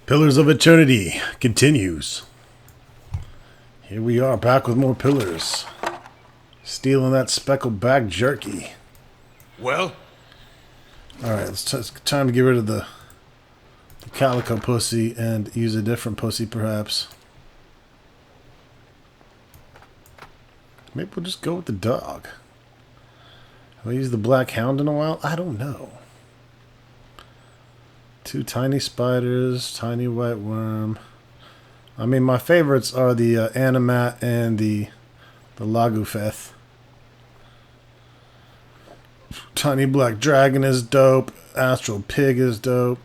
Pillars of Eternity continues. Here we are, back with more pillars. Stealing that speckled back jerky. Well? Alright, it's time to get rid of the calico pussy and use a different pussy, perhaps. Maybe we'll just go with the dog. Have I used the black hound in a while? I don't know. 2 tiny spiders, tiny white worm. I mean, my favorites are the Animat and the Lagufeth. Tiny black dragon is dope. Astral pig is dope.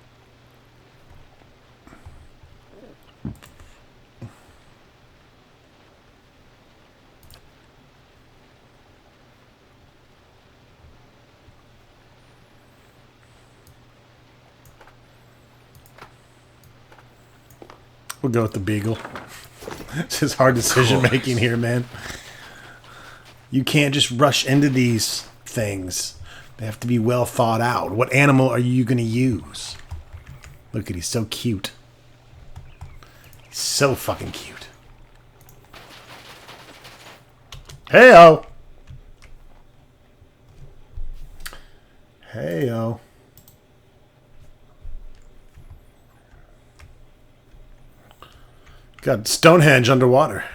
We'll go with the beagle. It's just hard decision making here, man. You can't just rush into these things. They have to be well thought out. What animal are you going to use? Look at, he's so cute. He's so fucking cute. Hey-o. Hey-o. Got Stonehenge underwater.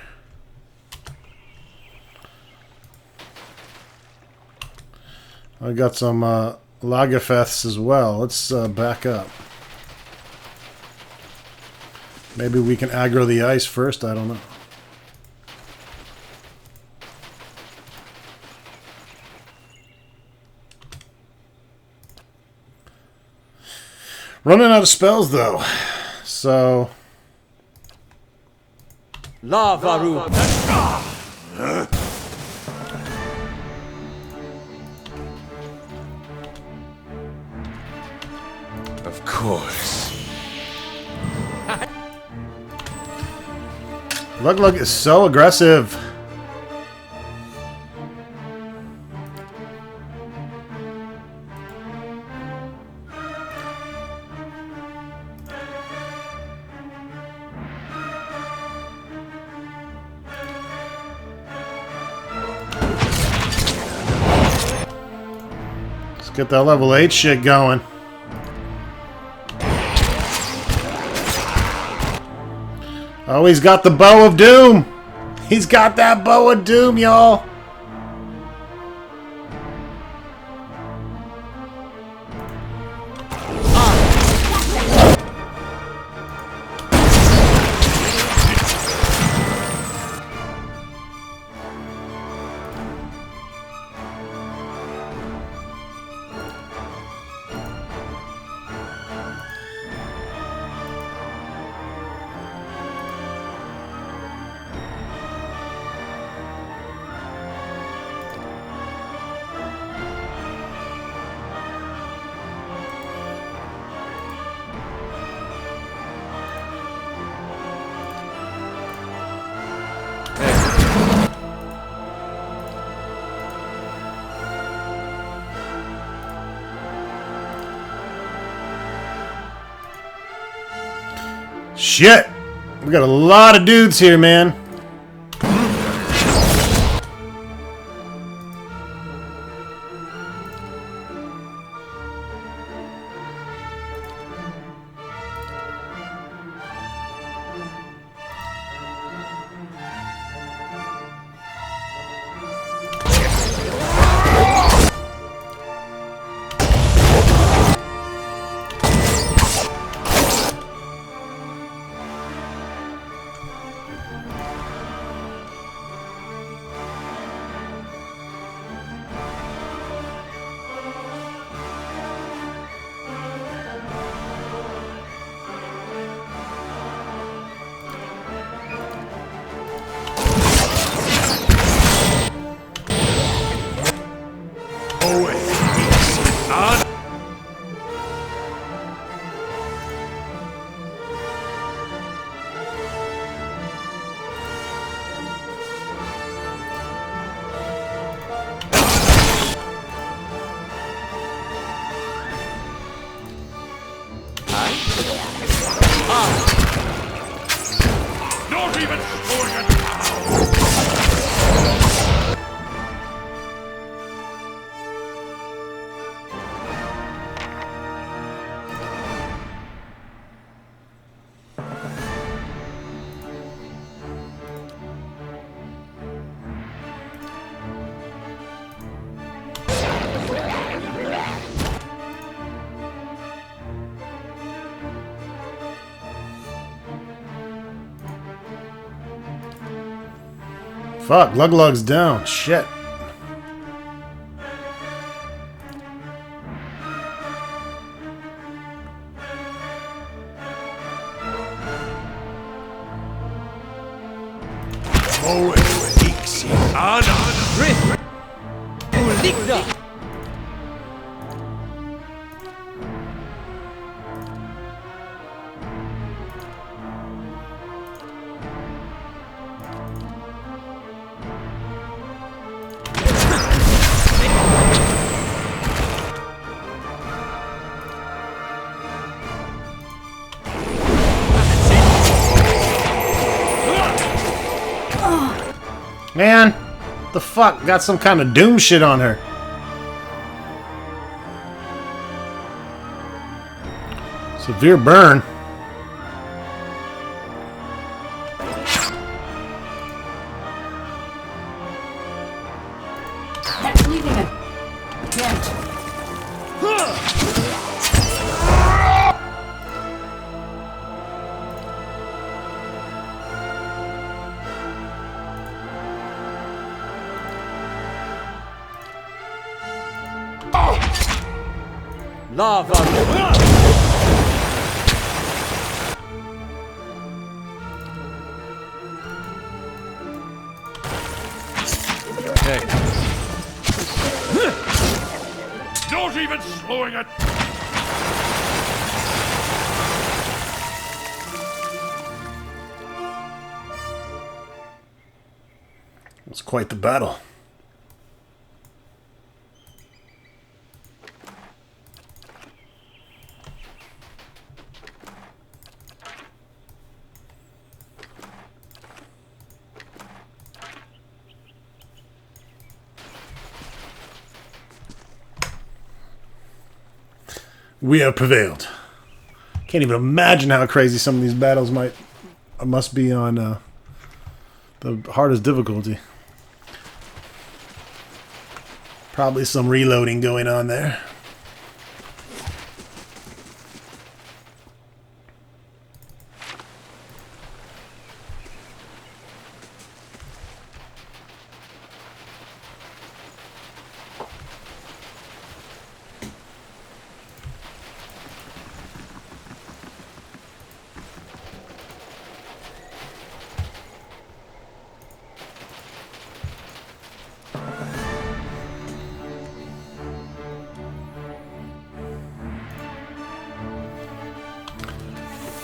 I got some Lagufeths as well. Let's back up. Maybe we can aggro the ice first. I don't know. Running out of spells though. So... Lavaru. Of course. Lug is so aggressive. Get that level 8 shit going. Oh, he's got the bow of doom. He's got that bow of doom, y'all. Shit! We got a lot of dudes here, man. Not even slowing it. Fuck, Lug-Lug's down. Shit. Man, the fuck? Got some kind of doom shit on her. Severe burn. That's leaving a dent. Lavaru. Okay. Not even slowing it. It was quite the battle. We have prevailed. Can't even imagine how crazy some of these battles must be on the hardest difficulty. Probably some reloading going on there.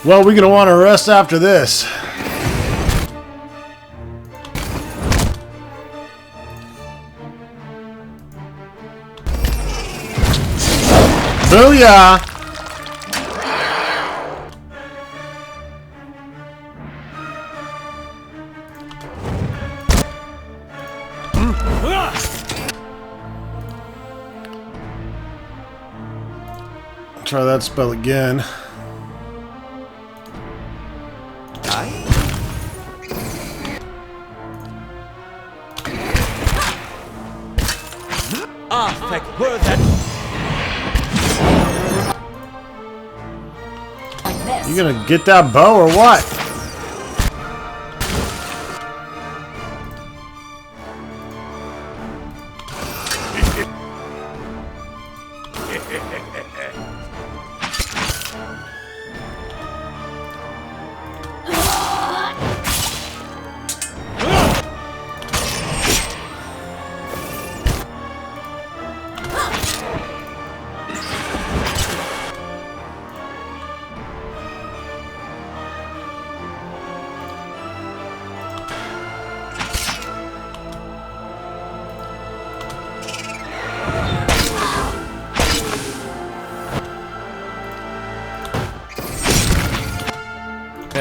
Well, we're going to want to rest after this. Booyah! Try that spell again. Like this. You gonna get that bow or what?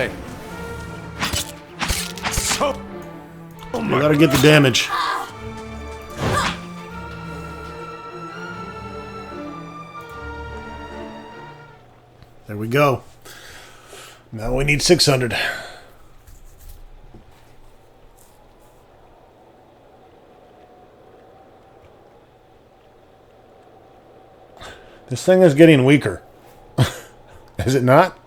Okay. You gotta get the damage. There we go. Now we need 600. This thing is getting weaker. Is it not?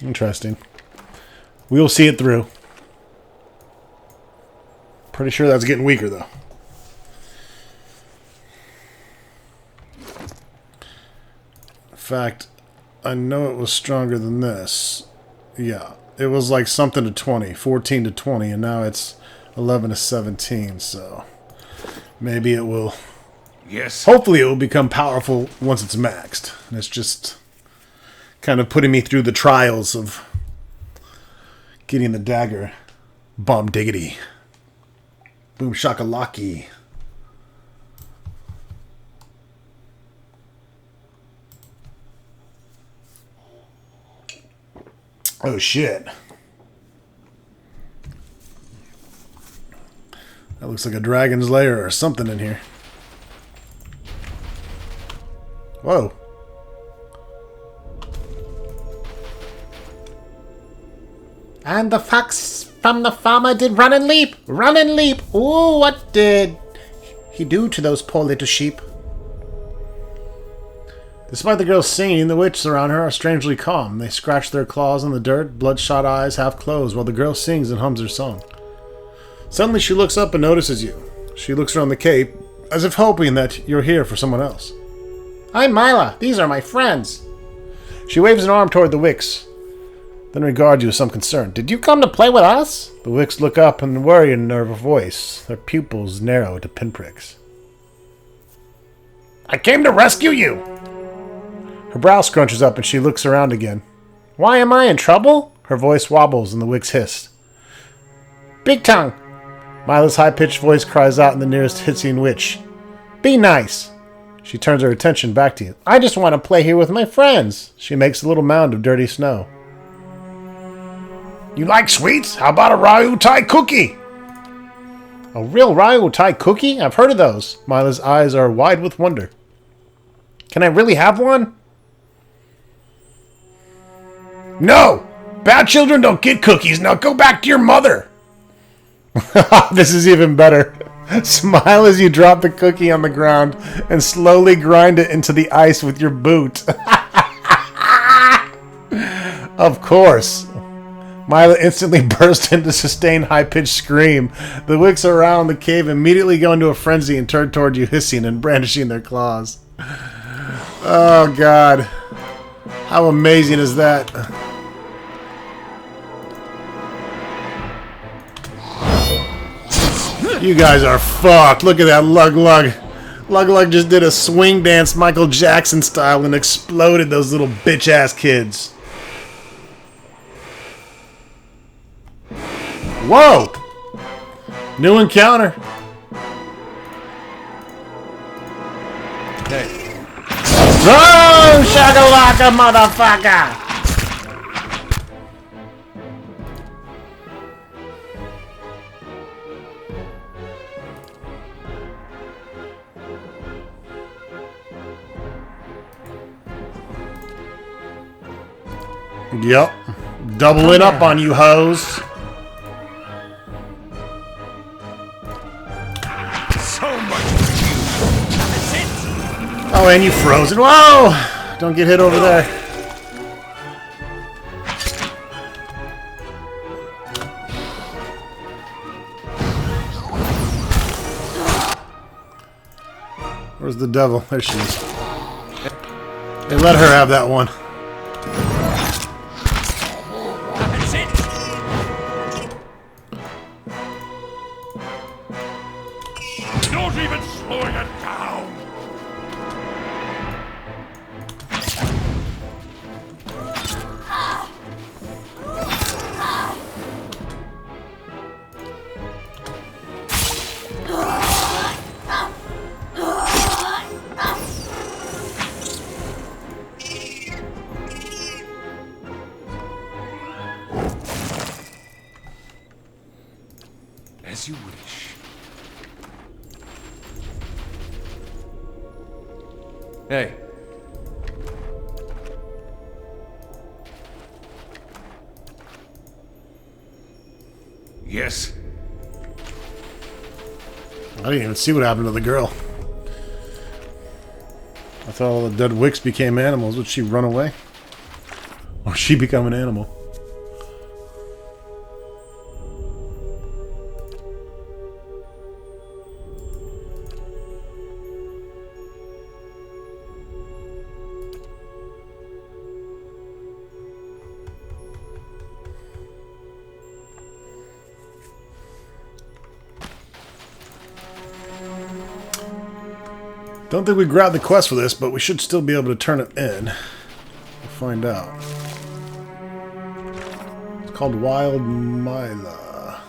Interesting. We'll see it through. Pretty sure that's getting weaker, though. In fact, I know it was stronger than this. Yeah, it was like something to 20, 14 to 20, and now it's 11 to 17, so maybe it will... Yes. Hopefully it will become powerful once it's maxed. And it's just kind of putting me through the trials of getting the dagger. Bomb diggity. Boom shakalaki. Oh shit. That looks like a dragon's lair or something in here. Whoa. And the fox from the farmer did run and leap. Run and leap. Ooh, what did he do to those poor little sheep? Despite the girl's singing, the witches around her are strangely calm. They scratch their claws on the dirt, bloodshot eyes half closed, while the girl sings and hums her song. Suddenly she looks up and notices you. She looks around the cave, as if hoping that you're here for someone else. I'm Mila. These are my friends. She waves an arm toward the wicks, then regards you with some concern. Did you come to play with us? The wicks look up and worry in her voice. Their pupils narrow to pinpricks. I came to rescue you! Her brow scrunches up and she looks around again. Why am I in trouble? Her voice wobbles and the wicks hiss. Big Tongue! Mila's high-pitched voice cries out in the nearest hissing witch. Be nice! She turns her attention back to you. I just want to play here with my friends. She makes a little mound of dirty snow. You like sweets? How about a Ryu Tai cookie? A real Ryu Tai cookie? I've heard of those. Mila's eyes are wide with wonder. Can I really have one? No! Bad children don't get cookies. Now go back to your mother. This is even better. Smile as you drop the cookie on the ground and slowly grind it into the ice with your boot. Of course. Mila instantly burst into a sustained high-pitched scream. The wicks around the cave immediately go into a frenzy and turn toward you, hissing and brandishing their claws. Oh, God. How amazing is that? You guys are fucked. Look at that Lug Lug. Lug Lug just did a swing dance Michael Jackson style and exploded those little bitch-ass kids. Whoa! New encounter. Okay. Boom! Shakalaka, motherfucker! Yep. Double it up on you, hoes. So much for you. That's it. Oh, and you frozen. Whoa! Don't get hit over there. Where's the devil? There she is. Hey, let her have that one. That's it. Not even slowing it down. As you wish. Hey. Yes. I didn't even see what happened to the girl. I thought all the dead wicks became animals. Would she run away? Or she become an animal? Don't think we grabbed the quest for this, but we should still be able to turn it in. We'll find out. It's called Wild Mila.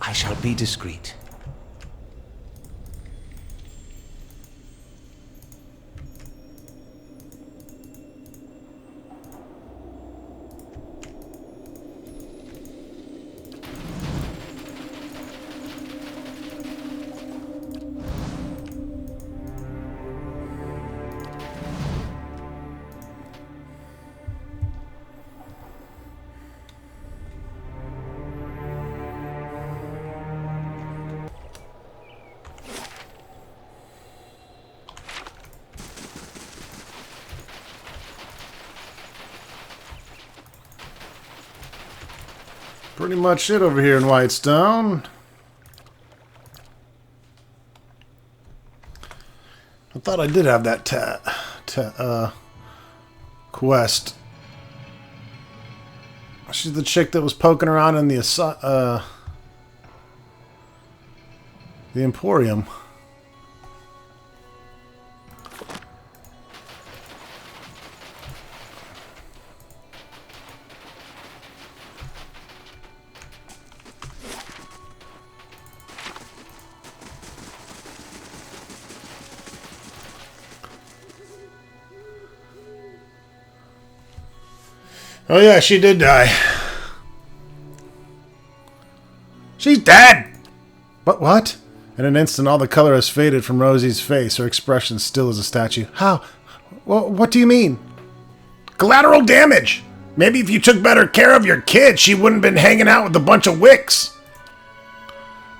I shall be discreet. Pretty much it over here in Whitestone. I thought I did have that quest. She's the chick that was poking around in the Emporium. Oh yeah, she did die. She's dead! But what? In an instant, all the color has faded from Rosie's face, her expression still as a statue. How? Well, what do you mean? Collateral damage! Maybe if you took better care of your kid, she wouldn't have been hanging out with a bunch of wicks.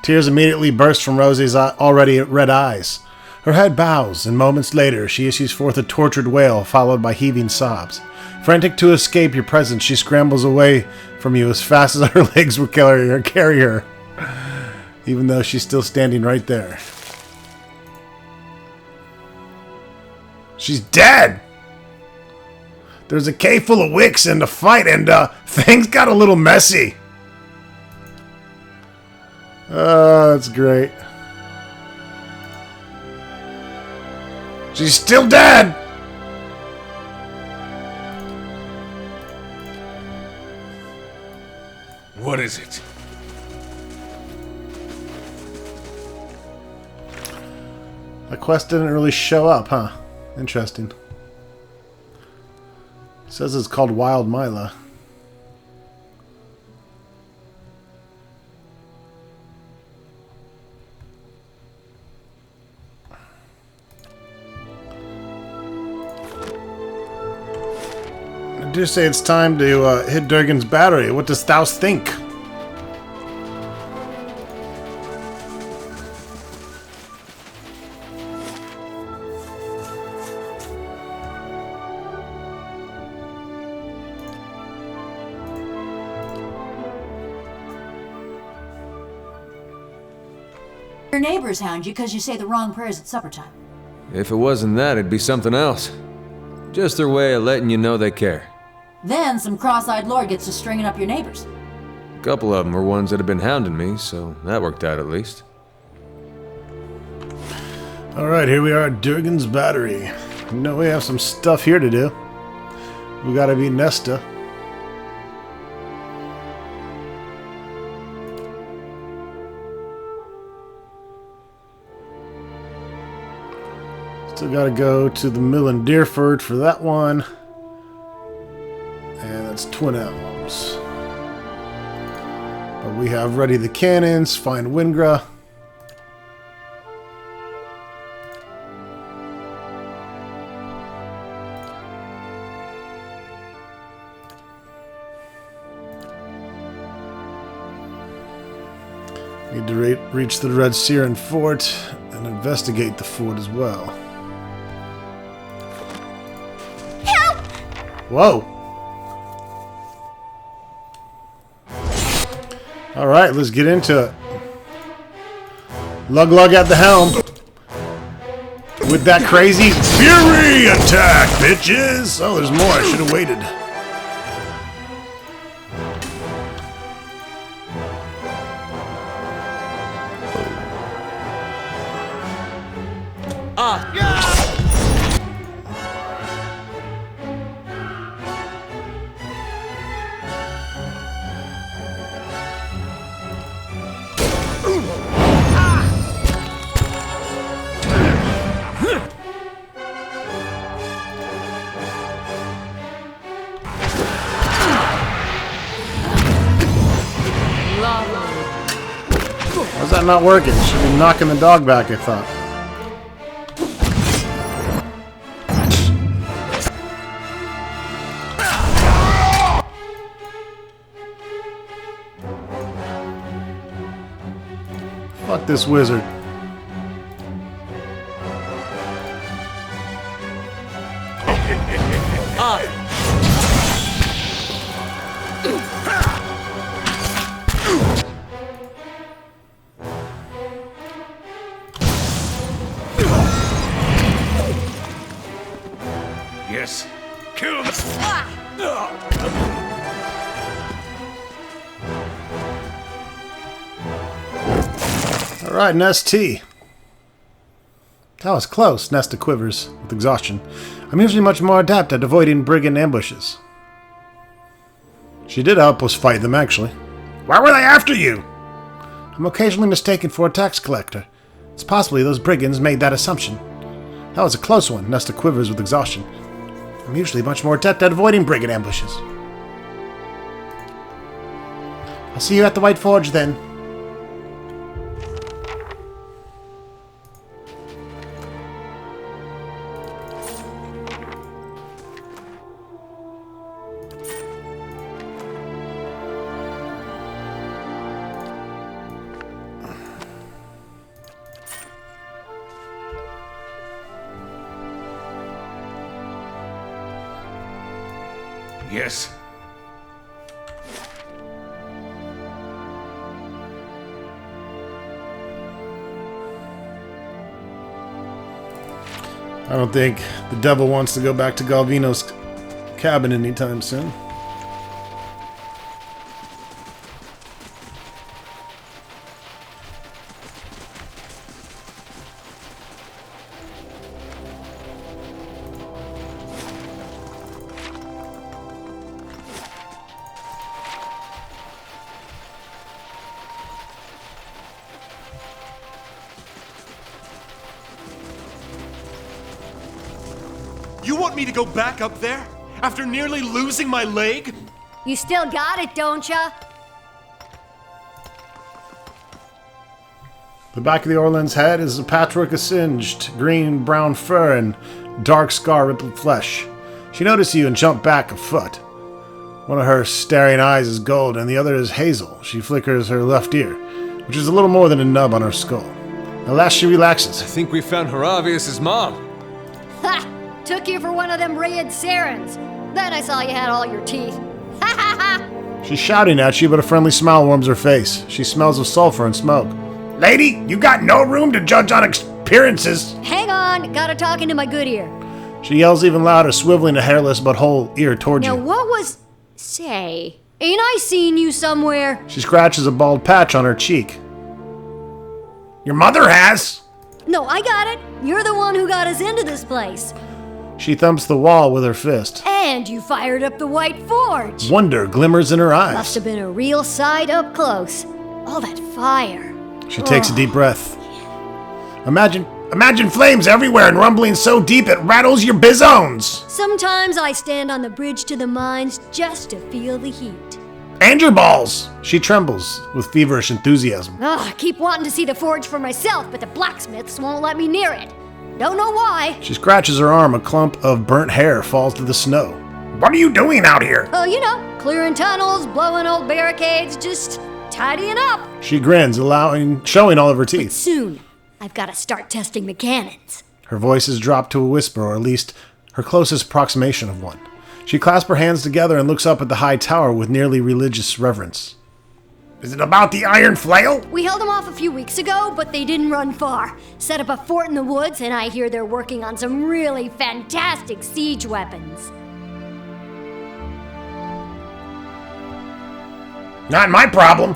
Tears immediately burst from Rosie's already red eyes. Her head bows, and moments later, she issues forth a tortured wail, followed by heaving sobs. Frantic to escape your presence, she scrambles away from you as fast as her legs will carry her, even though she's still standing right there. She's dead! There's a cave full of wicks in the fight, and things got a little messy. Oh, that's great. She's still dead! What is it? The quest didn't really show up, huh? Interesting. It says it's called Wild Mila. I do say it's time to hit Durgan's battery. What does thou think? Your neighbors hound you because you say the wrong prayers at supper time. If it wasn't that, it'd be something else. Just their way of letting you know they care. Then some cross-eyed lord gets to stringing up your neighbors. A couple of them were ones that had been hounding me, so that worked out at least. Alright, here we are at Durgan's battery. You know, we have some stuff here to do. We gotta beat Nesta. Still gotta go to the mill in Deerford for that one. And that's Twin Elms. But we have ready the cannons, find Wingra. Need to reach the Red Siren Fort and investigate the fort as well. Help! Whoa! Alright, let's get into it. Lug at the helm. With that crazy fury attack, bitches! Oh, there's more. I should have waited. How's that not working? Should be knocking the dog back, I thought. Fuck this wizard. Yes. Kill them. Alright, Nest T. That was close, Nesta quivers with exhaustion. I'm usually much more adept at avoiding brigand ambushes. She did help us fight them, actually. Why were they after you? I'm occasionally mistaken for a tax collector. It's possibly those brigands made that assumption. That was a close one, Nesta quivers with exhaustion. I'm usually much more adept at avoiding brigand ambushes. I'll see you at the White Forge, then. Yes. I don't think the devil wants to go back to Galvino's cabin anytime soon. You want me to go back up there? After nearly losing my leg? You still got it, don't ya? The back of the Orland's head is a patchwork of singed green-brown fur and dark scar-rippled flesh. She noticed you and jumped back a foot. One of her staring eyes is gold and the other is hazel. She flickers her left ear, which is a little more than a nub on her skull. At last she relaxes. I think we found Haravius' mom. Ha! Took you for one of them red Sarens. Then I saw you had all your teeth. Ha ha ha! She's shouting at you, but a friendly smile warms her face. She smells of sulfur and smoke. Lady, you got no room to judge on appearances. Hang on, gotta talk into my good ear. She yells even louder, swiveling a hairless but whole ear towards Now you. what was... Say, ain't I seen you somewhere? She scratches a bald patch on her cheek. Your mother has! No, I got it. You're the one who got us into this place. She thumps the wall with her fist. And you fired up the White Forge. Wonder glimmers in her Must eyes. have been a real sight up close. All that fire. She takes a deep breath. Imagine Imagine flames everywhere and rumbling so deep it rattles your bizones. Sometimes I stand on the bridge to the mines just to feel the heat. And your balls. She trembles with feverish enthusiasm. Ugh, I keep wanting to see the forge for myself, but the blacksmiths won't let me near it. Don't know why. She scratches her arm. A clump of burnt hair falls to the snow. What are you doing out here? Oh, you know, clearing tunnels, blowing old barricades, just tidying up. She grins, showing all of her teeth. Soon, I've got to start testing the cannons. Her voice is dropped to a whisper, or at least her closest approximation of one. She clasps her hands together and looks up at the high tower with nearly religious reverence. Is it about the iron flail? We held them off a few weeks ago, but they didn't run far. Set up a fort in the woods, and I hear they're working on some really fantastic siege weapons. Not my problem.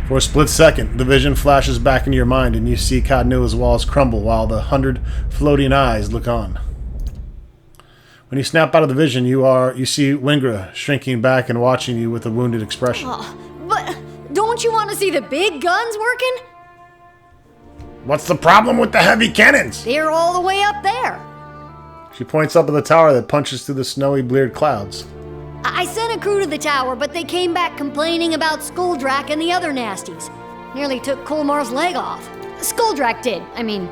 For a split second, the vision flashes back into your mind and you see Cadnua's walls crumble while the 100 floating eyes look on. When you snap out of the vision, you see Wingra shrinking back and watching you with a wounded expression. But don't you want to see the big guns working? What's the problem with the heavy cannons? They're all the way up there. She points up at the tower that punches through the snowy, bleared clouds. I sent a crew to the tower, but they came back complaining about Skuldrak and the other nasties. Nearly took Kolmar's leg off. Skuldrak did, I mean.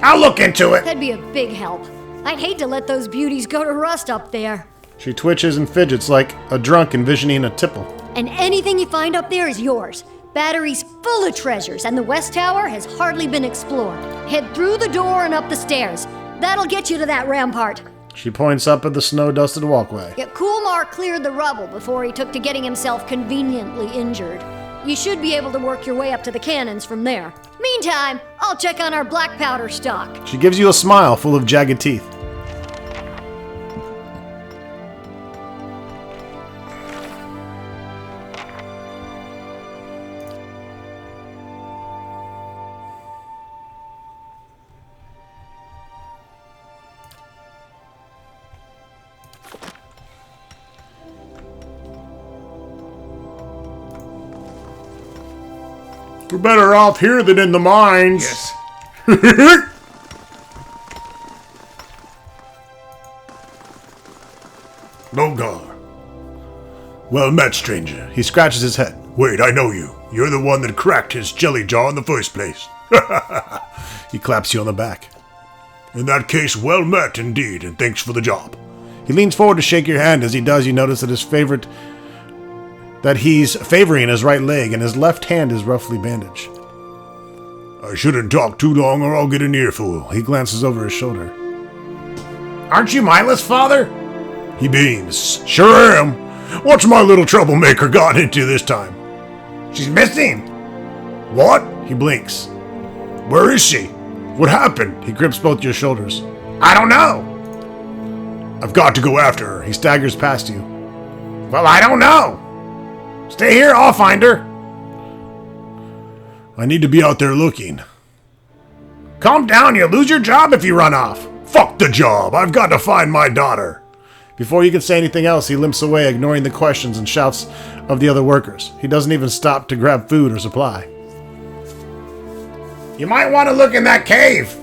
I'll look into it. That'd be a big help. I'd hate to let those beauties go to rust up there. She twitches and fidgets like a drunk envisioning a tipple. And anything you find up there is yours. Battery's full of treasures, and the West Tower has hardly been explored. Head through the door and up the stairs. That'll get you to that rampart. She points up at the snow-dusted walkway. Yeah, Kulmar cleared the rubble before he took to getting himself conveniently injured. You should be able to work your way up to the cannons from there. Meantime, I'll check on our black powder stock. She gives you a smile full of jagged teeth. We're better off here than in the mines. Yes. Bogar. Well met, stranger. He scratches his head. Wait, I know you. You're the one that cracked his jelly jaw in the first place. He claps you on the back. In that case, well met indeed, and thanks for the job. He leans forward to shake your hand. As he does, you notice that he's favoring his right leg and his left hand is roughly bandaged. I shouldn't talk too long or I'll get an earful. He glances over his shoulder. Aren't you mindless, father? He beams. Sure am. What's my little troublemaker gotten into this time? She's missing. What? He blinks. Where is she? What happened? He grips both your shoulders. I don't know. I've got to go after her. He staggers past you. Well, I don't know. Stay here, I'll find her. I need to be out there looking. Calm down, you'll lose your job if you run off. Fuck the job. I've got to find my daughter. Before you can say anything else, he limps away, ignoring the questions and shouts of the other workers. He doesn't even stop to grab food or supply. You might want to look in that cave.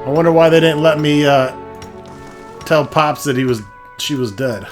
I wonder why they didn't let me tell Pops that she was dead.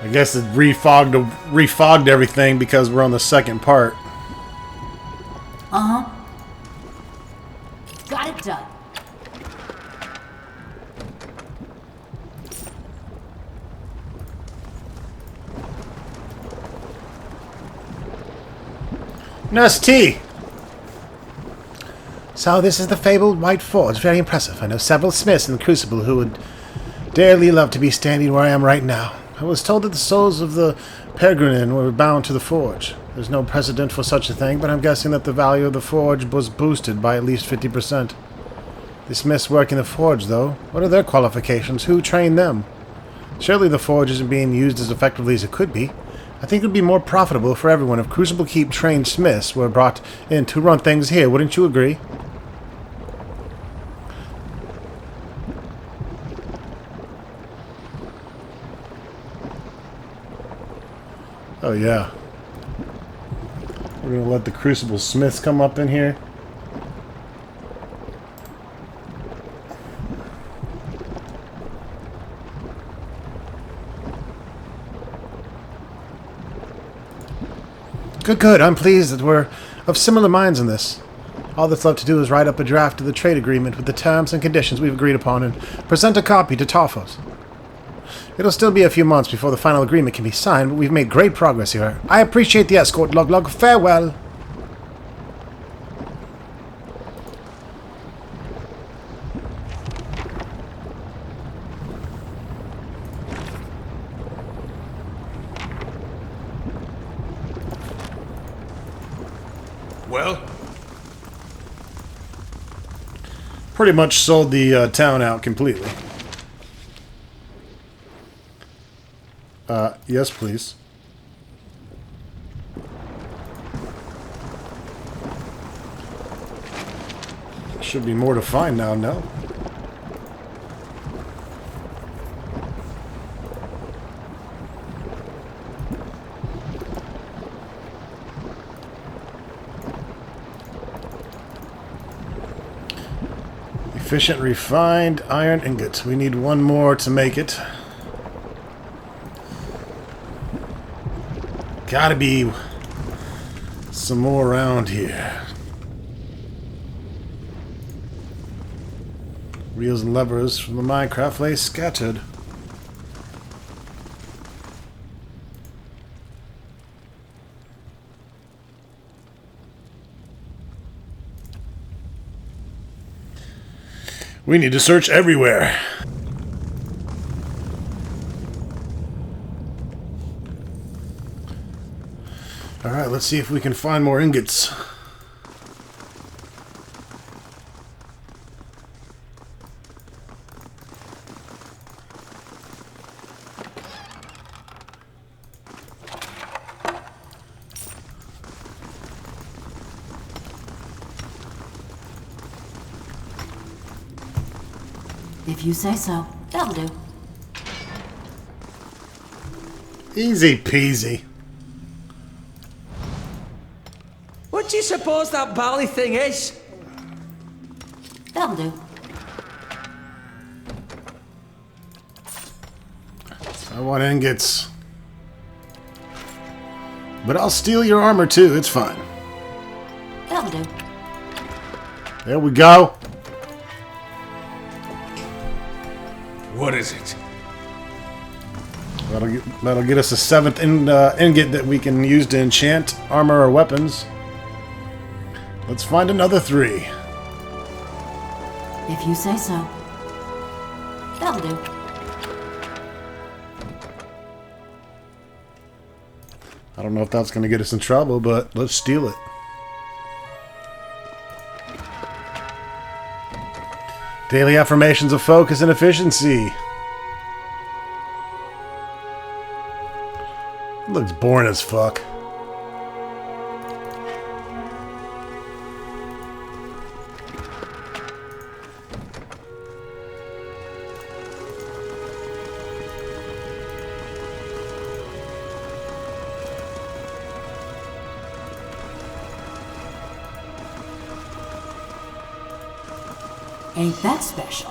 I guess it refogged everything because we're on the second part. Uh-huh. Got it done. Nurse T! So this is the fabled White Forge. Very impressive. I know several smiths in the Crucible who would dearly love to be standing where I am right now. I was told that the souls of the Peregrine were bound to the forge. There's no precedent for such a thing, but I'm guessing that the value of the forge was boosted by at least 50%. The smiths work in the forge, though. What are their qualifications? Who trained them? Surely the forge isn't being used as effectively as it could be. I think it would be more profitable for everyone if Crucible Keep trained smiths were brought in to run things here. Wouldn't you agree? Oh, yeah. We're going to let the Crucible Smiths come up in here. Good, good. I'm pleased that we're of similar minds in this. All that's left to do is write up a draft of the trade agreement with the terms and conditions we've agreed upon and present a copy to Tophos. It'll still be a few months before the final agreement can be signed, but we've made great progress here. I appreciate the escort, Log. Farewell. Well? Pretty much sold the town out completely. Yes, please. Should be more to find now, no? Efficient refined iron ingot. We need one more to make it. Gotta be some more around here. Wheels and levers from the Minecraft lay scattered. We need to search everywhere. Alright, let's see if we can find more ingots. If you say so, that'll do. Easy peasy. What do you suppose that bally thing is? That'll do. I want ingots. But I'll steal your armor too, it's fine. That'll do. There we go. What is it? That'll get us a 7th ingot that we can use to enchant armor or weapons. Let's find another 3. If you say so. That'll do. I don't know if that's going to get us in trouble, but let's steal it. Daily affirmations of focus and efficiency. Looks boring as fuck. Ain't that special?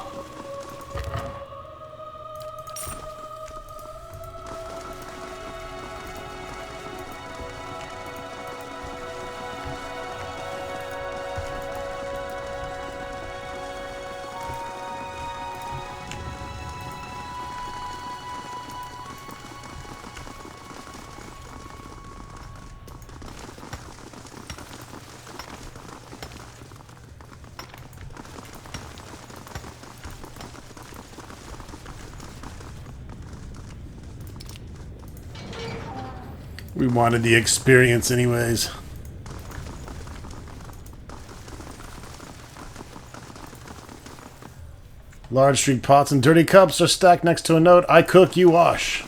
We wanted the experience anyways. Large street pots and dirty cups are stacked next to a note, I cook, you wash.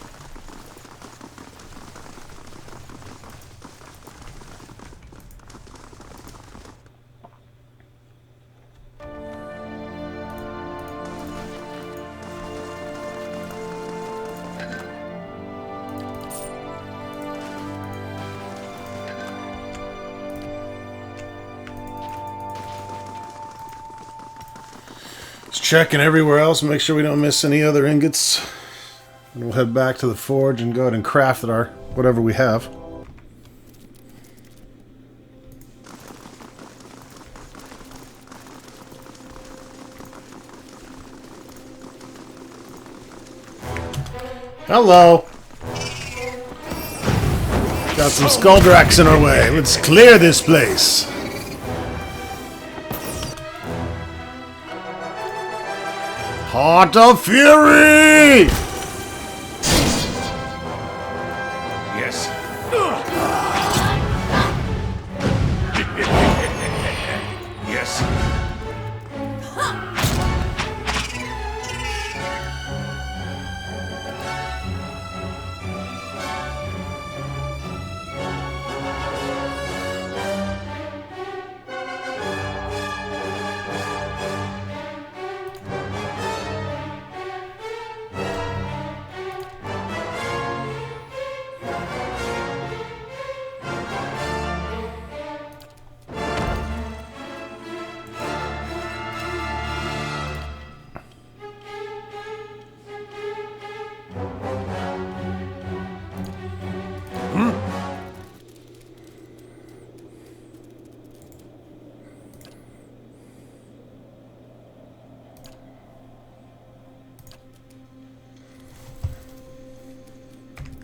Checking everywhere else, make sure we don't miss any other ingots. And we'll head back to the forge and go ahead and craft our whatever we have. Hello. Got some Skulldraks in our way. Let's clear this place. Heart of Fury! Yes. Yes.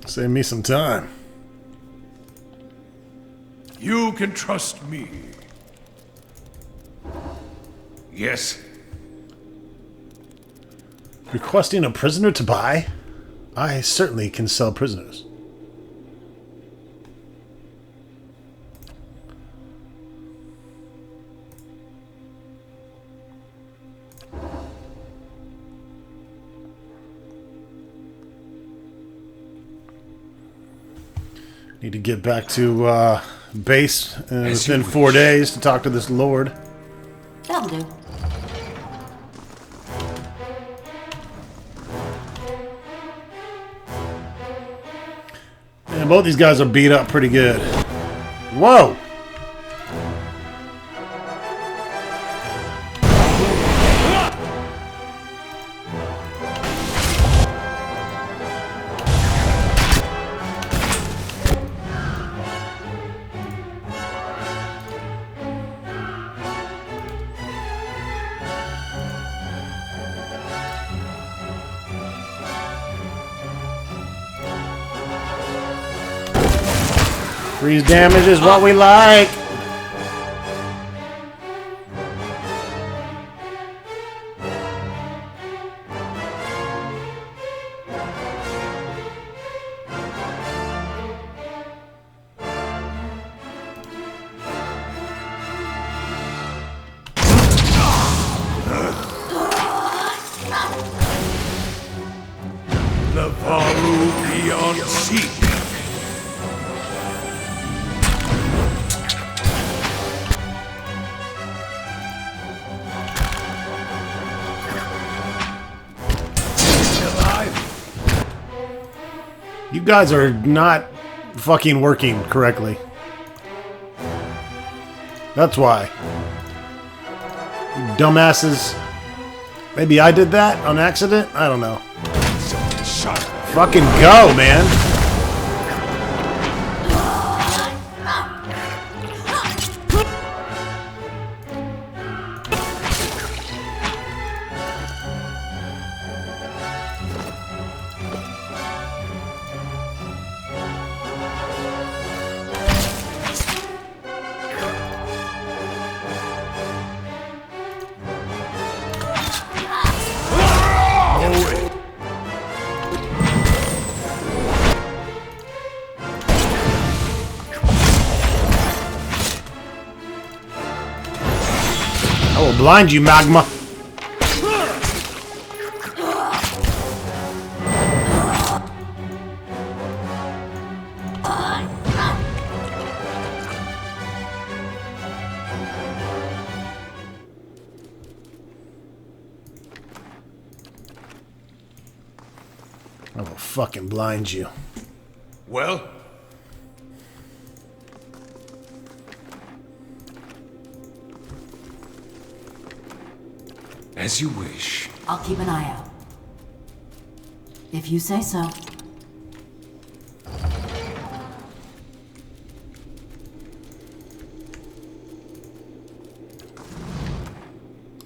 Save me some time. You can trust me. Yes. Requesting a prisoner to buy? I certainly can sell prisoners. Need to get back to base within 4 days to talk to this lord. That'll do. And both these guys are beat up pretty good. Whoa! Freeze damage is what we like. Navaru beyond sea. You guys are not fucking working correctly. That's why. You dumbasses. Maybe I did that on accident? I don't know. Fucking go, man. blind you, Magma. I will fucking blind you. Well? As you wish. I'll keep an eye out. If you say so.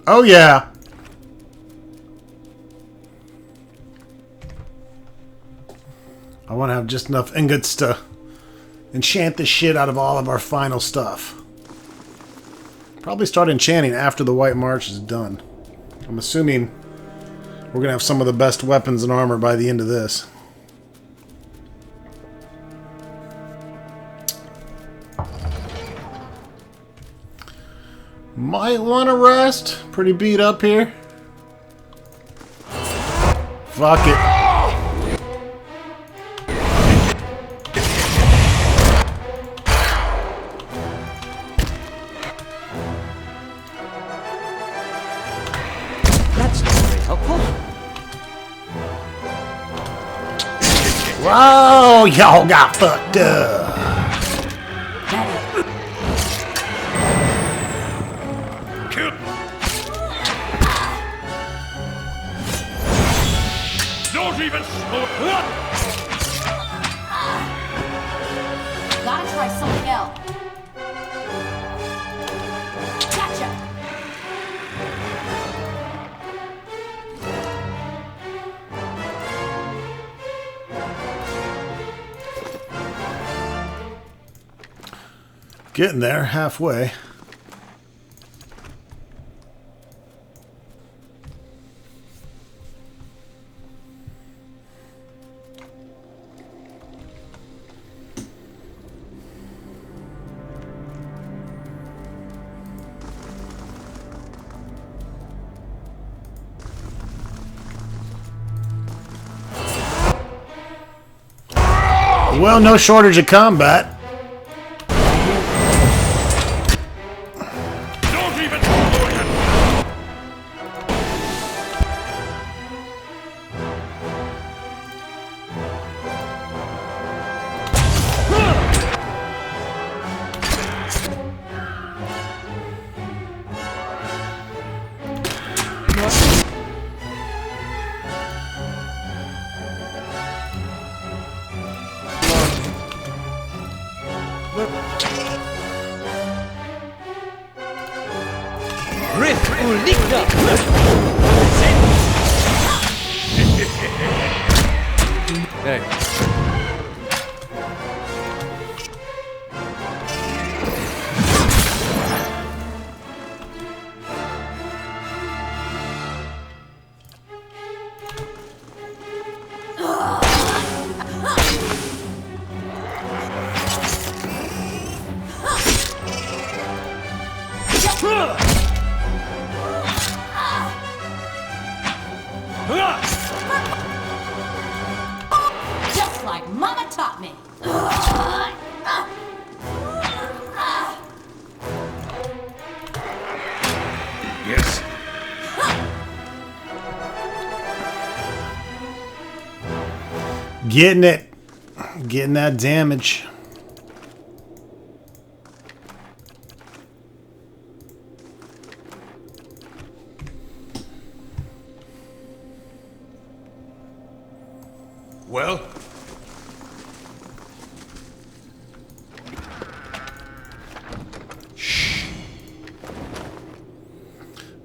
Oh, yeah. I want to have just enough ingots to enchant the shit out of all of our final stuff. Probably start enchanting after the White March is done. I'm assuming we're going to have some of the best weapons and armor by the end of this. Might want to rest. Pretty beat up here. Fuck it. That's not very helpful. Whoa, y'all got fucked up. Don't even slow. Gotta try something else. Gotcha. Getting there, halfway. Well, no shortage of combat. Don't even slow it. Rift Ulikda. Hey, Just like Mama taught me. Yes. Getting it. Getting that damage. Well?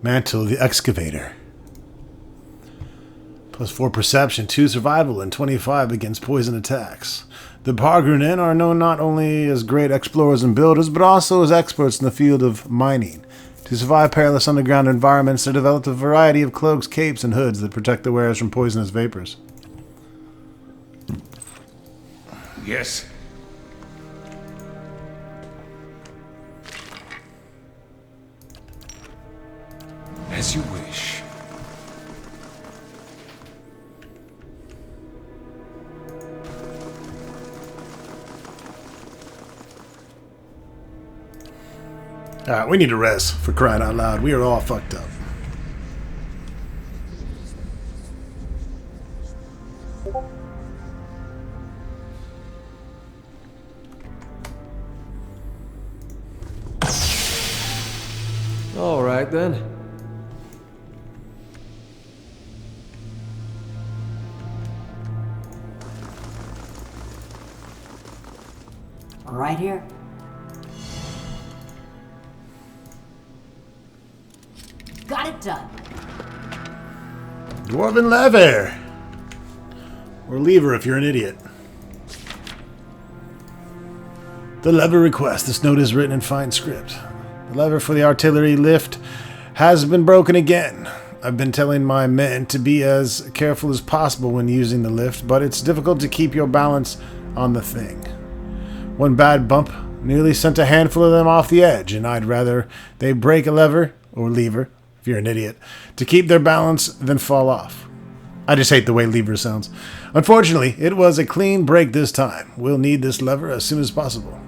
Mantle of the Excavator. +4 perception, 2 survival, and 25 against poison attacks. The Pargrunen are known not only as great explorers and builders, but also as experts in the field of mining. To survive perilous underground environments, they developed a variety of cloaks, capes, and hoods that protect the wearers from poisonous vapors. Yes. As you wish. Alright, we need to rest, for crying out loud. We are all fucked up. All right, then. Right here. Got it done. Dwarven lever! Or lever if you're an idiot. The lever request. This note is written in fine script. The lever for the artillery lift has been broken again. I've been telling my men to be as careful as possible when using the lift, but it's difficult to keep your balance on the thing. One bad bump nearly sent a handful of them off the edge, and I'd rather they break a lever, or lever, if you're an idiot, to keep their balance than fall off. I just hate the way lever sounds. Unfortunately, it was a clean break this time. We'll need this lever as soon as possible.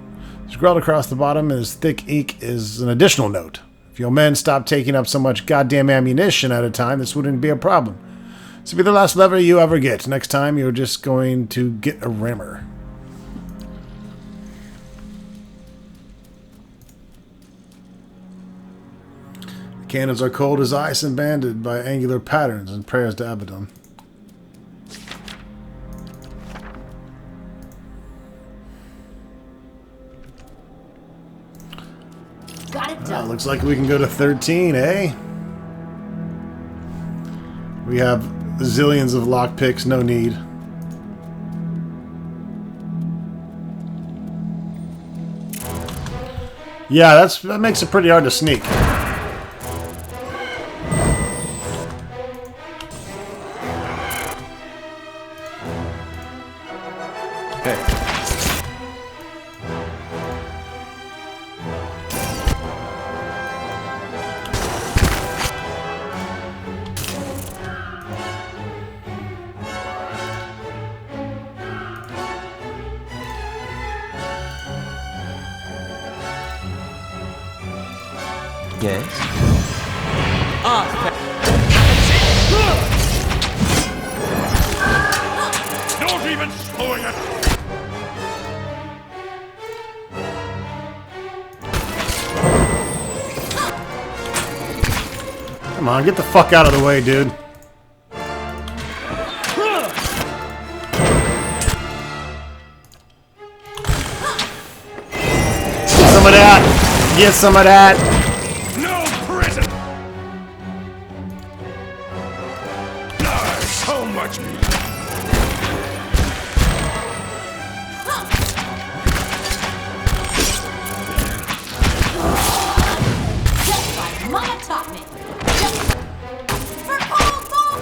Scrawled across the bottom in his thick ink is an additional note. If your men stop taking up so much goddamn ammunition at a time, this wouldn't be a problem. This will be the last lever you ever get. Next time, you're just going to get a rammer. The cannons are cold as ice and banded by angular patterns and prayers to Abaddon. Got it done. Looks like we can go to 13, eh? We have zillions of lockpicks, no need. Yeah, that makes it pretty hard to sneak. Yes? Not even slowing it! Come on, get the fuck out of the way, dude. Get some of that! Get some of that! No prison! So much Just like Mama taught me. Just for cold salt.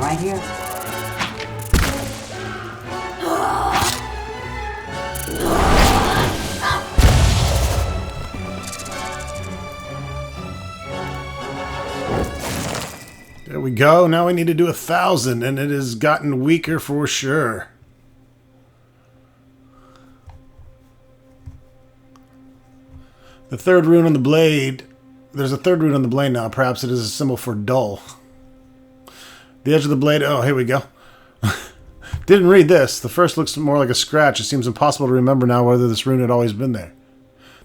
Right here. There we go. Now we need to do 1,000, and it has gotten weaker for sure. The third rune on the blade. There's a third rune on the blade now. Perhaps it is a symbol for dull. The edge of the blade. Oh, here we go. Didn't read this. The first looks more like a scratch. It seems impossible to remember now whether this rune had always been there.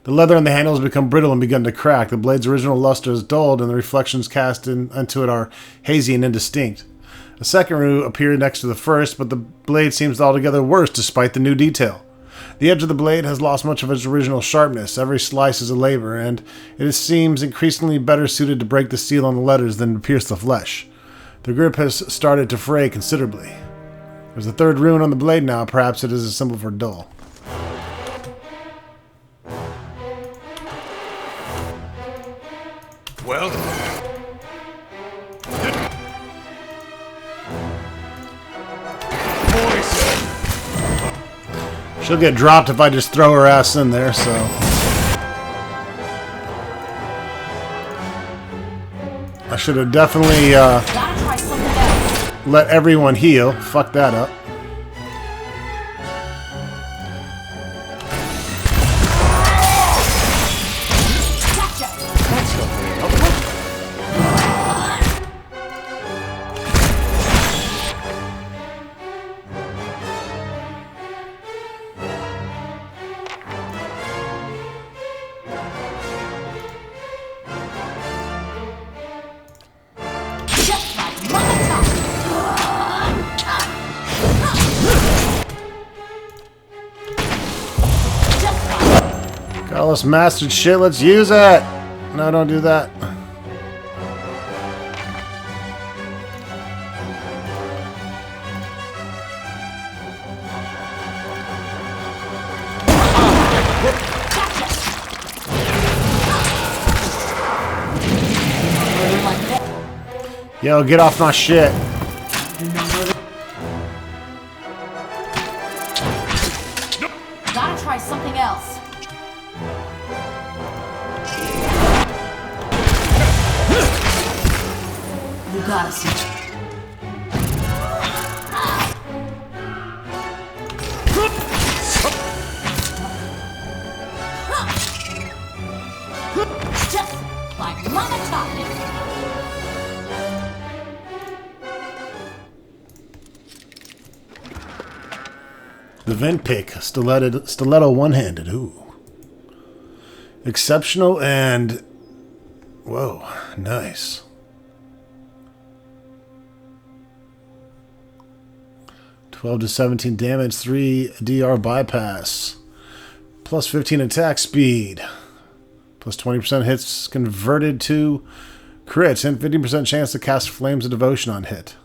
The leather on the handle has become brittle and begun to crack. The blade's original luster is dulled, and the reflections cast into it are hazy and indistinct. A second rune appeared next to the first, but the blade seems altogether worse despite the new detail. The edge of the blade has lost much of its original sharpness. Every slice is a labor, and it seems increasingly better suited to break the steel on the letters than to pierce the flesh. The grip has started to fray considerably. There's a third rune on the blade now. Perhaps it is a symbol for dull. Well, She'll get dropped if I just throw her ass in there, so. I should have definitely Gotta try something else. let everyone heal. Fuck that up. Just like Mama taught me. Just like Got all this mastered shit, let's use it! No, don't do that. Yo, get off my shit. Gotta try something else. You gotta see. Just like Mama taught me. The vent pick, stiletto one-handed. Ooh. Exceptional and... Whoa, nice. (12 to 17 damage, 3 DR bypass. Plus 15 attack speed. Plus 20% hits converted to crits, and 50% chance to cast Flames of Devotion on hit.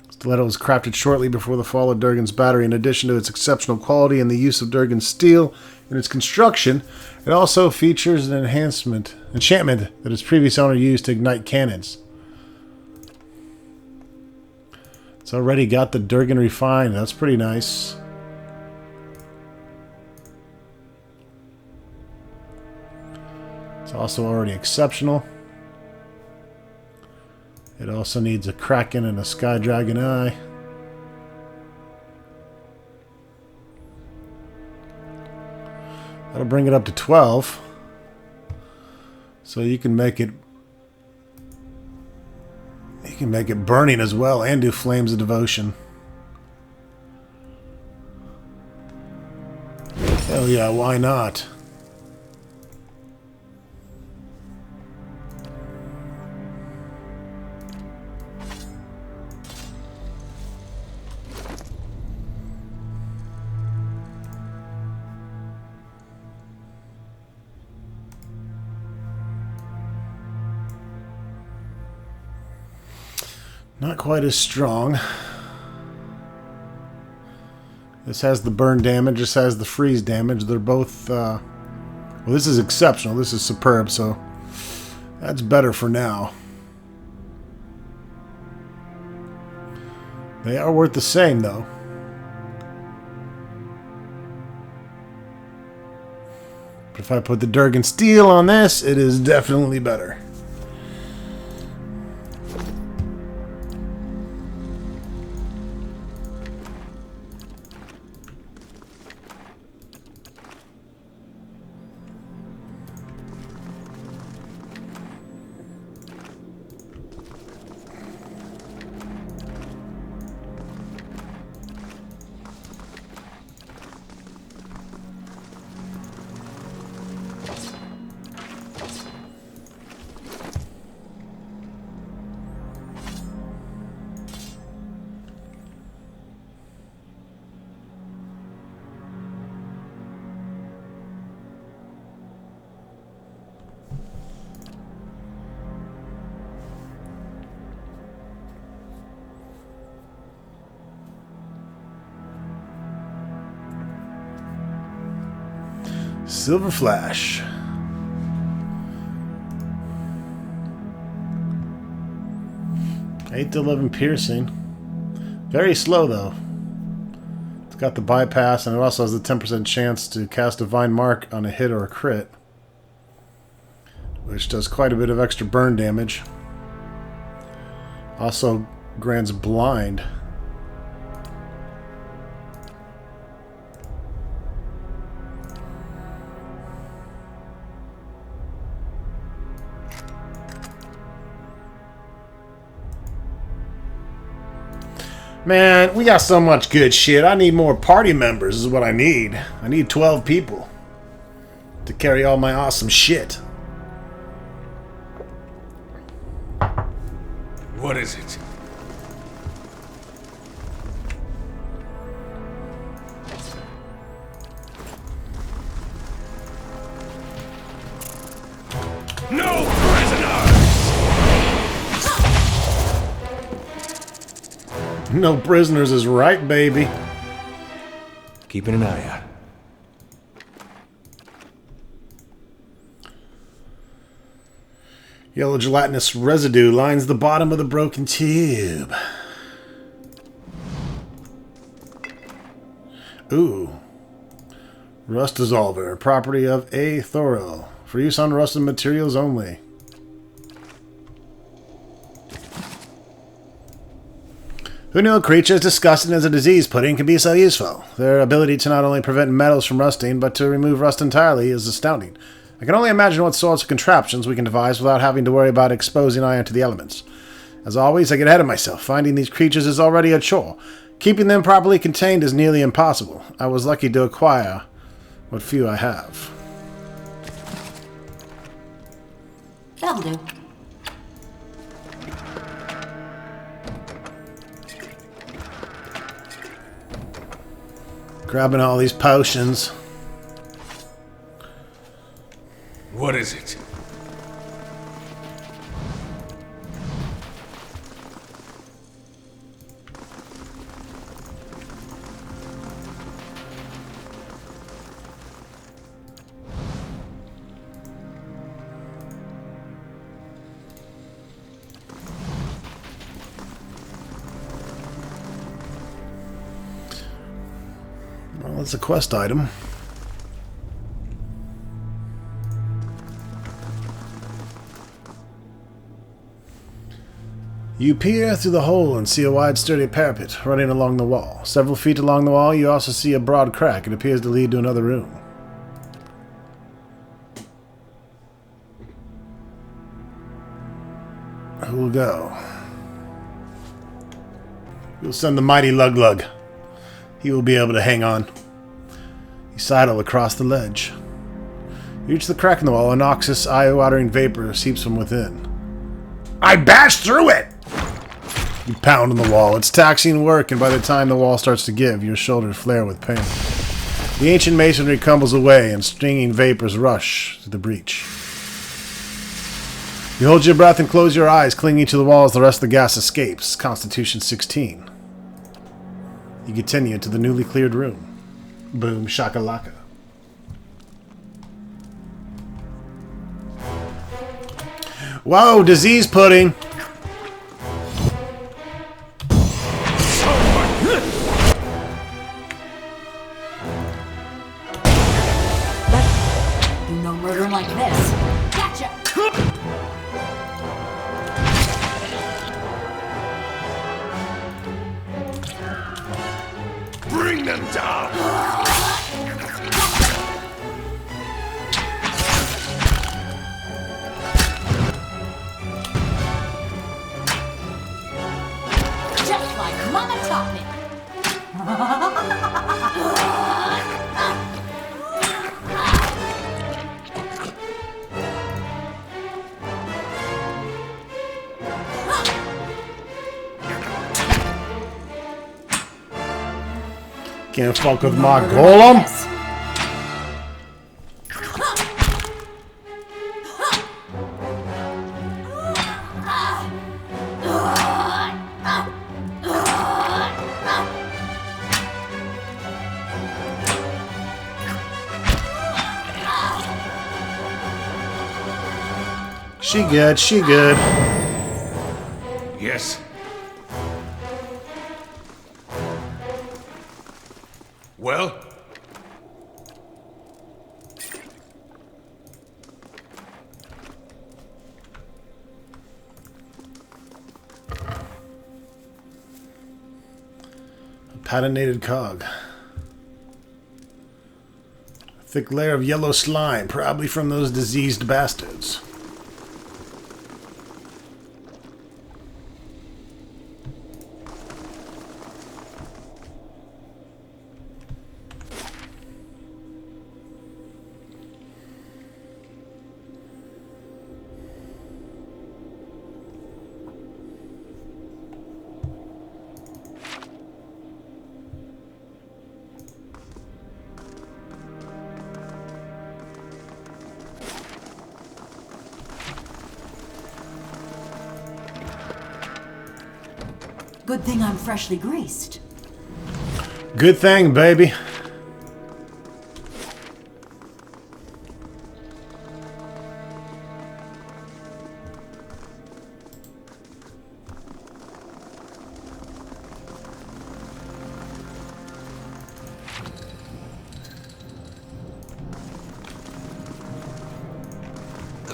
Stiletto was crafted shortly before the fall of Durgan's battery. In addition to its exceptional quality and the use of Durgan's steel in its construction, it also features an enchantment that its previous owner used to ignite cannons. It's already got the Durgan refined. That's pretty nice. It's also already exceptional. It also needs a Kraken and a Sky Dragon Eye. That'll bring it up to 12. So you can make it burning as well and do Flames of Devotion. Hell yeah, why not? Not quite as strong. This has the burn damage, this has the freeze damage. They're both, well, this is exceptional. This is superb, so that's better for now. They are worth the same, though. But if I put the Durgan Steel on this, it is definitely better. Silver Flash. 8 to 11 piercing. Very slow though. It's got the bypass and it also has a 10% chance to cast Divine Mark on a hit or a crit, which does quite a bit of extra burn damage. Also grants blind. Man, we got so much good shit. I need more party members is what I need. I need 12 people to carry all my awesome shit. What is it? No prisoners! No prisoners is right, baby. Keeping an eye out. Yellow gelatinous residue lines the bottom of the broken tube. Ooh. Rust dissolver, property of A. Thorel. For use on rusted materials only. Who knew a creature as disgusting as a disease pudding can be so useful? Their ability to not only prevent metals from rusting, but to remove rust entirely is astounding. I can only imagine what sorts of contraptions we can devise without having to worry about exposing iron to the elements. As always, I get ahead of myself. Finding these creatures is already a chore. Keeping them properly contained is nearly impossible. I was lucky to acquire what few I have. That'll do. Grabbing all these potions. What is it? Well, it's a quest item. You peer through the hole and see a wide, sturdy parapet running along the wall. Several feet along the wall, you also see a broad crack. It appears to lead to another room. Who will go? You'll send the mighty Lug-Lug. He will be able to hang on. You sidle across the ledge. You reach the crack in the wall. A noxious, eye-watering vapor seeps from within. I bashed through it! You pound on the wall. It's taxing work, and by the time the wall starts to give, your shoulders flare with pain. The ancient masonry crumbles away, and stinging vapors rush through the breach. You hold your breath and close your eyes, clinging to the wall as the rest of the gas escapes. Constitution 16. You continue to the newly cleared room. Boom shakalaka. Whoa, disease pudding! Do no murder like this. Gotcha! Bring them down! Just like Mama taught me. Can't fuck with my golem. She good, she good. Yes, Well? Patinated cog. Thick layer of yellow slime, probably from those diseased bastards. Good thing I'm freshly greased. Good thing, baby.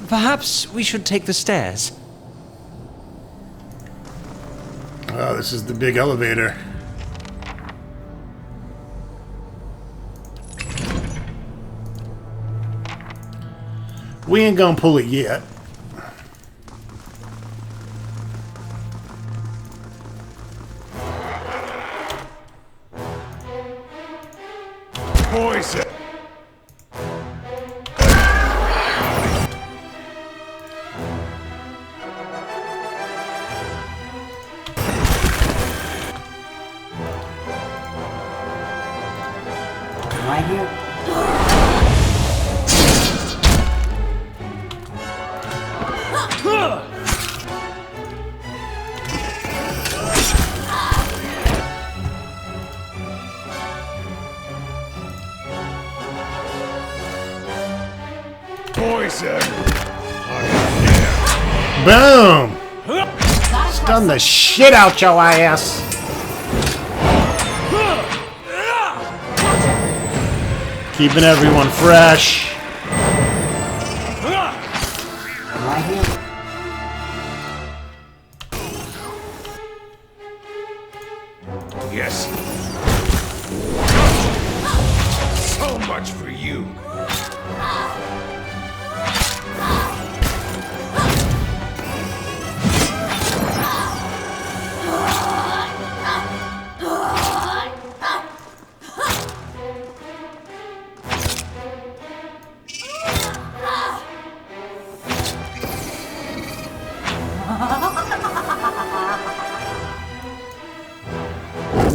Perhaps we should take the stairs. Oh, this is the big elevator. We ain't gonna pull it yet. Poison! Right here. Poison! Boom! Stun the shit out your ass! Keeping everyone fresh. Right here. Yes. So much for you.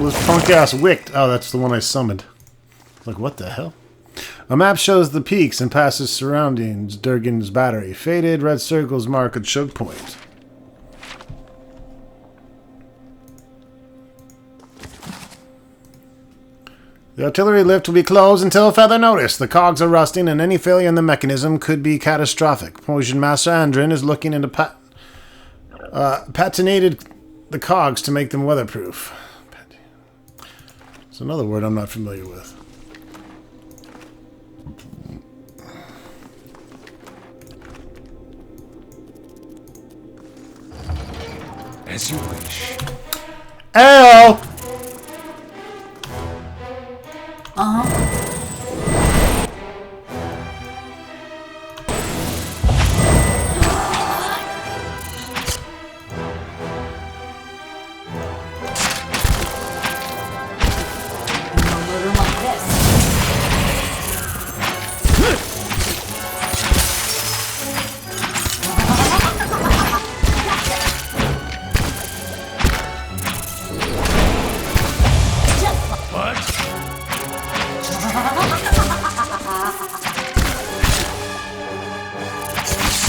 Was punk ass wicked. Oh, that's the one I summoned. Like, what the hell? A map shows the peaks and passes surroundings. Durgan's battery. Faded red circles mark a choke point. The artillery lift will be closed until further notice. The cogs are rusting and any failure in the mechanism could be catastrophic. Poison Master Andrin is looking into patinated the cogs to make them weatherproof. It's another word I'm not familiar with. As you wish. Ow! No murder like this.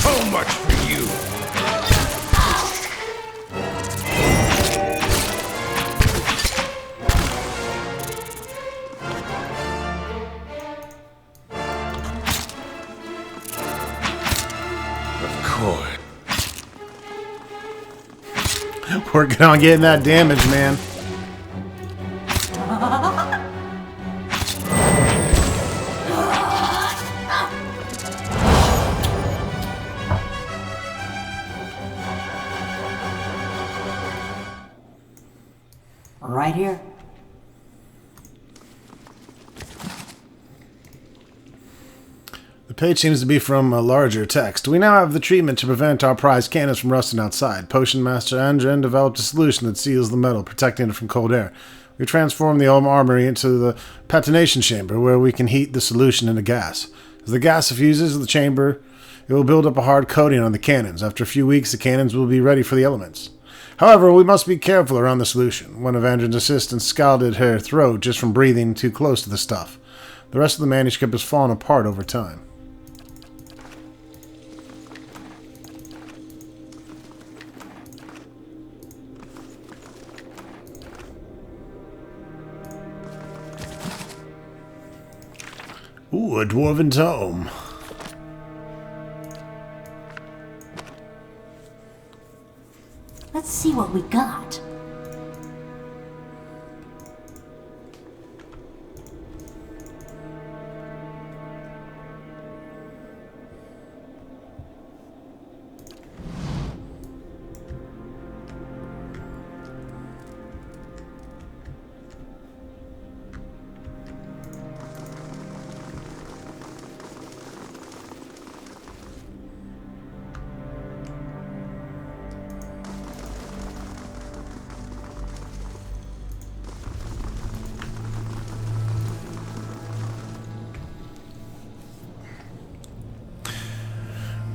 So much for you. Of course. Working on getting that damage, man. Right here. The page seems to be from a larger text. We now have the treatment to prevent our prized cannons from rusting outside. Potion Master Andren developed a solution that seals the metal, protecting it from cold air. We transformed the armory into the patination chamber, where we can heat the solution into gas. As the gas diffuses the chamber, it will build up a hard coating on the cannons. After a few weeks, the cannons will be ready for the elements. However, we must be careful around the solution. One of Andren's assistants scalded her throat just from breathing too close to the stuff. The rest of the manuscript has fallen apart over time. Ooh, a dwarven tome. Let's see what we got.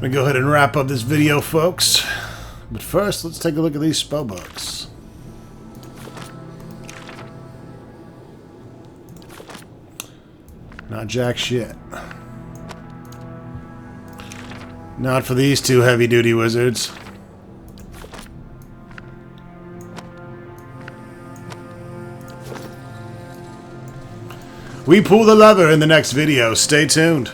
I'm gonna go ahead and wrap up this video, folks. But first, let's take a look at these spell books. Not jack shit. Not for these two heavy-duty wizards. We pull the lever in the next video. Stay tuned.